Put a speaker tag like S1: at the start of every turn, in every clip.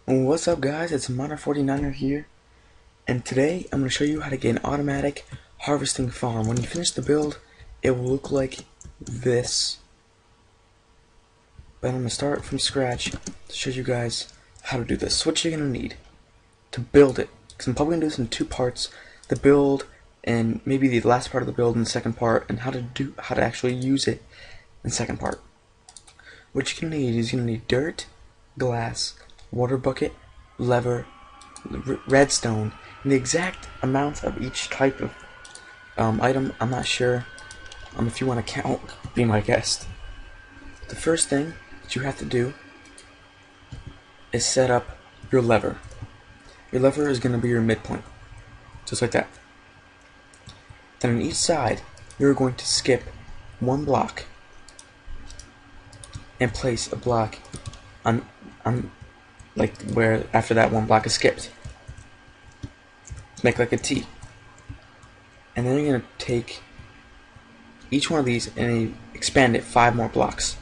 S1: What's up guys, it's Miner49R here, and today I'm going to show you how to get an automatic harvesting farm. When you finish the build, it will look like this. But I'm going to start from scratch to show you guys how to do this. So what you're going to need to build it, because I'm probably going to do this in two parts, the build and maybe the last part of the build in the second part, and how to actually use it in the second part. What you're going to need is you're going to need dirt, glass, water bucket, lever, redstone, and the exact amount of each type of item I'm not sure. If you want to count, be my guest. The first thing that you have to do is set up your lever. Your lever is going to be your midpoint, just like that. Then on each side, you're going to skip one block and place a block on like where after that one block is skipped. Make like a T. And then you're going to take each one of these and expand it 5 more blocks.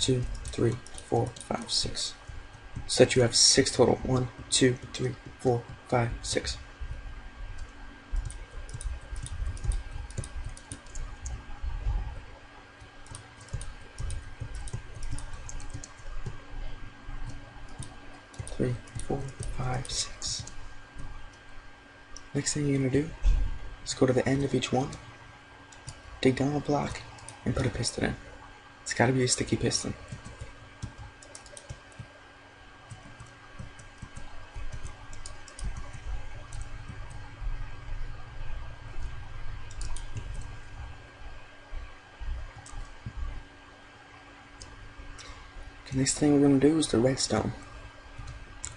S1: 2, 3, 4, 5, 6. So that you have 6 total. 1, 2, 3, 4, 5, 6. Three, 4, 5, 6. Next thing you're going to do is go to the end of each one, dig down a block, and put a piston in. It's got to be a sticky piston. The next thing we're going to do is the redstone.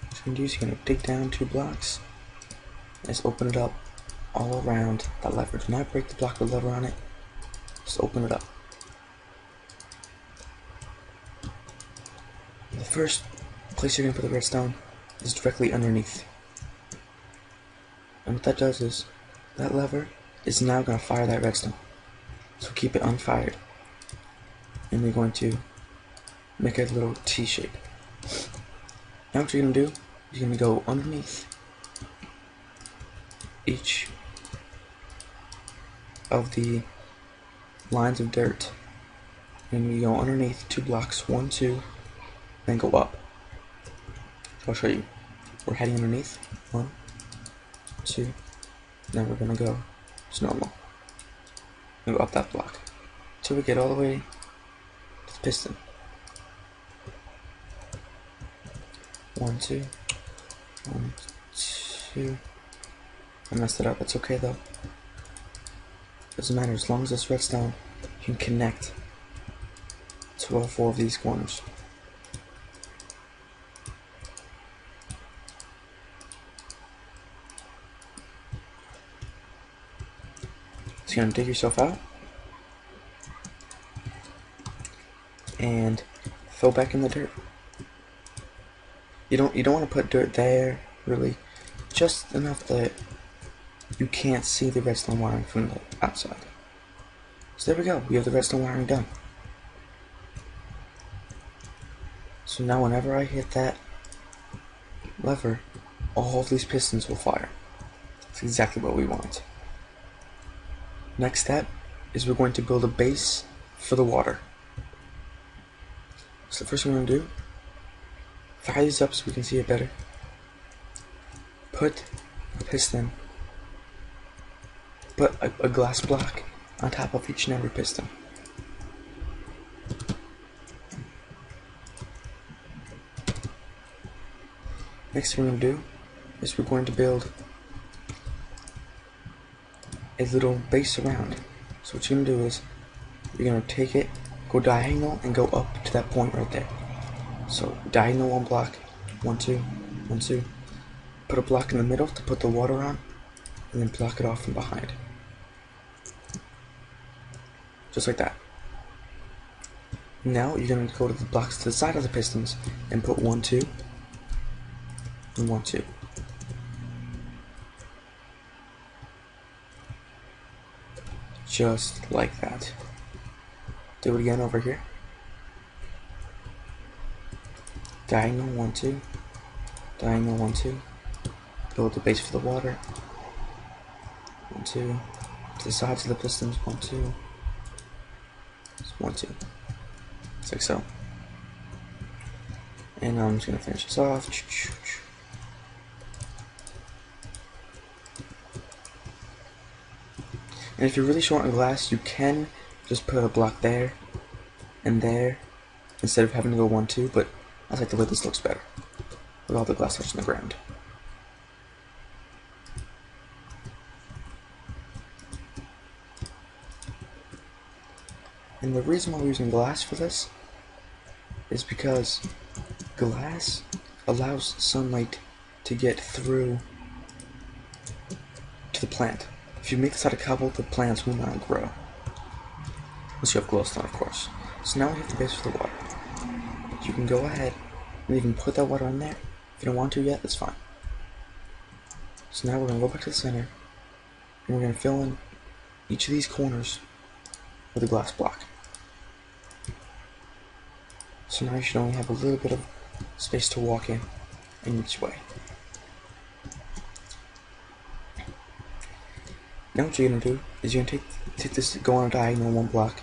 S1: What you're going to do is you're going to dig down 2 blocks. Just open it up all around that lever. Do not break the block with the lever on it. Just open it up. The first place you're going to put the redstone is directly underneath. And what that does is, that lever is now going to fire that redstone. So keep it unfired. And we're going to make a little T shape. Now what you're going to do, you're going to go underneath each of the lines of dirt. And we go underneath 2 blocks, 1, 2, then go up. So I'll show you. We're heading underneath, 1, 2, then we're going to go just normal. And go up that block till we get all the way to the piston. 1, 2, 1, 2. I messed it up. It's okay though. Doesn't matter as long as this redstone can connect to all 4 of these corners. So you're gonna dig yourself out and fill back in the dirt. You don't want to put dirt there, really, just enough that you can't see the redstone wiring from the outside. So there we go, we have the redstone wiring done. So now whenever I hit that lever, all of these pistons will fire. That's exactly what we want. Next step is we're going to build a base for the water. So the first thing we're going to do, fire these up so we can see it better. Put a piston, put a glass block on top of each and every piston. Next thing we're going to do is we're going to build a little base around. So what you're going to do is you're going to take it, go diagonal, and go up to that point right there. So diagonal 1 block, 1, 2, 1, 2. Put a block in the middle to put the water on, and then block it off from behind. Just like that. Now you're going to go to the blocks to the side of the pistons and put 1, 2, and 1, 2. Just like that. Do it again over here. Diagonal 1, 2. Diagonal 1, 2. Build the base for the water. 1, 2. To the sides of the pistons. 1, 2. It's 1, 2. It's like so. And now I'm just gonna finish this off. And if you're really short on glass, you can just put a block there and there instead of having to go 1, 2, but I like the way this looks better with all the glass touching the ground. And the reason why we're using glass for this is because glass allows sunlight to get through to the plant. If you make this out of cobble, the plants will not grow. Unless you have glowstone, of course. So now we have the base for the water. You can go ahead and even put that water in there. If you don't want to yet, that's fine. So now we're going to go back to the center, and we're going to fill in each of these corners with a glass block. So now you should only have a little bit of space to walk in each way. Now what you're going to do is you're going to take this, go on a diagonal 1 block,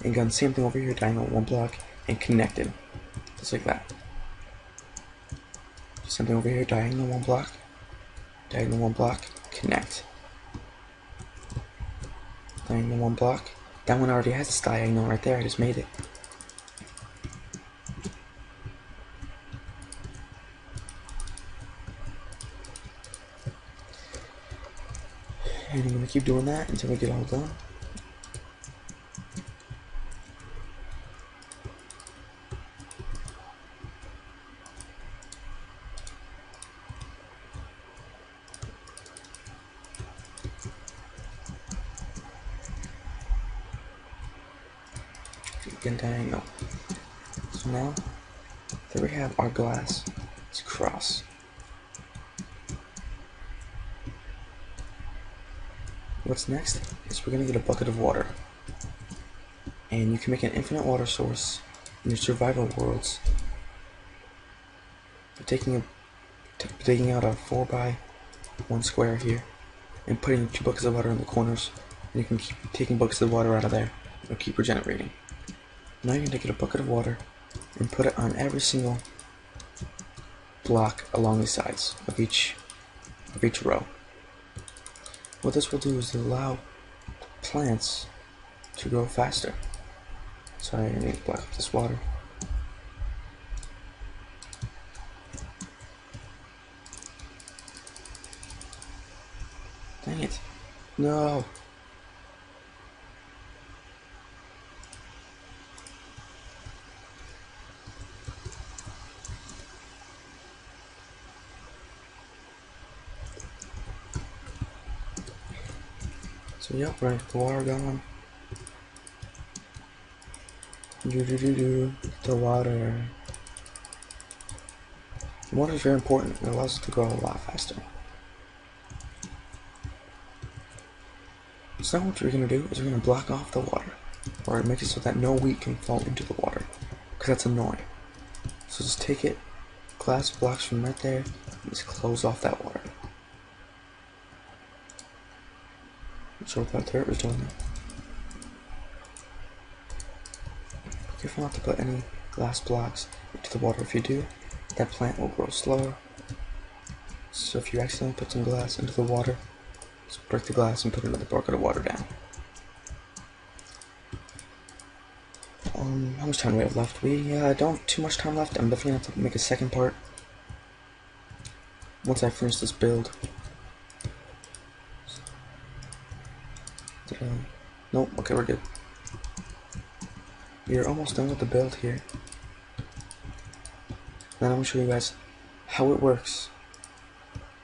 S1: and go on the same thing over here, diagonal 1 block, and connect it. Just like that. Same thing over here, diagonal 1 block, diagonal 1 block, connect. Diagonal 1 block. That one already has this diagonal right there, I just made it. And I'm going to keep doing that until we get all done. Again, diagonal. So now, there we have our glass. Let's cross. What's next is we're going to get a bucket of water. And you can make an infinite water source in your survival worlds by taking out a 4x1 square here and putting 2 buckets of water in the corners, and you can keep taking buckets of water out of there. It'll keep regenerating. Now you can take a bucket of water and put it on every single block along the sides of each row. What this will do is allow plants to grow faster. Sorry, I need to block up this water. Dang it. No. So yep, right, the water going. The water. The water is very important. It allows us to grow a lot faster. So now what we're going to do is we're going to block off the water, or make it so that no wheat can fall into the water, because that's annoying. So just take it, glass blocks from right there, and just close off that water. So that dirt was doing that. Be careful not to put any glass blocks into the water. If you do, that plant will grow slower. So if you accidentally put some glass into the water, just break the glass and put another bucket of water down. How much time do we have left? We don't have too much time left. I'm definitely going to have to make a second part once I finish this build. Nope, okay, we're good. We're almost done with the build here. Then I'm going to show you guys how it works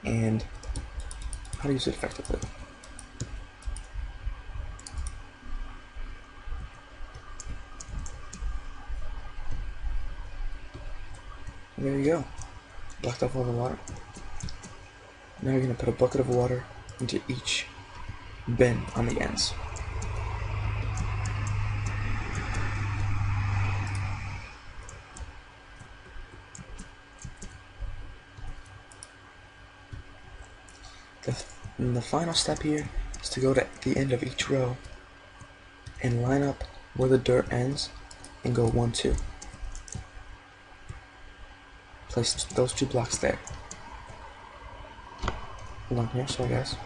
S1: and how to use it effectively. And there you go. Blocked off all the water. Now you're going to put a bucket of water into each bin on the ends. And the final step here is to go to the end of each row and line up where the dirt ends and go 1, 2. Place those 2 blocks there. Hold on here, sorry guys.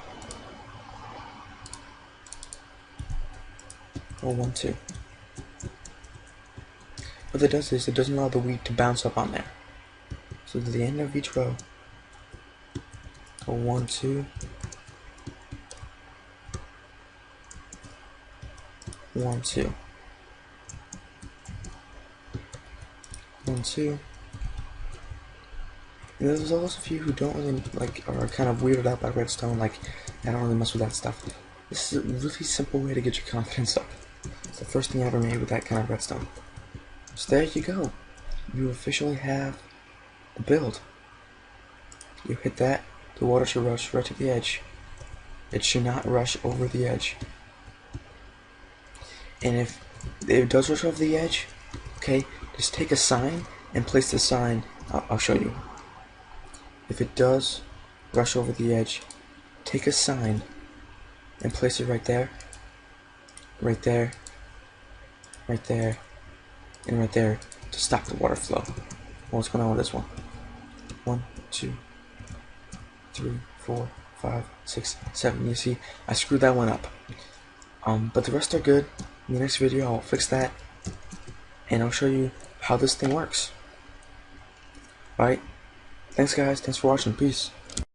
S1: Go 1, 2. What that does is it doesn't allow the wheat to bounce up on there. So to the end of each row, go 1, 2. 1, 2. 1, 2. And there's those of you who don't really are kind of weirded out by redstone, I don't really mess with that stuff. This is a really simple way to get your confidence up. It's the first thing I ever made with that kind of redstone. So there you go. You officially have the build. You hit that, the water should rush right to the edge. It should not rush over the edge. And if it does rush over the edge, okay, just take a sign and place the sign. I'll show you. If it does rush over the edge, take a sign and place it right there, right there, right there, and right there to stop the water flow. What's going on with this one? 1, 2, 3, 4, 5, 6, 7. You see, I screwed that one up. But the rest are good. In the next video, I'll fix that, and I'll show you how this thing works. Alright? Thanks guys, thanks for watching, peace.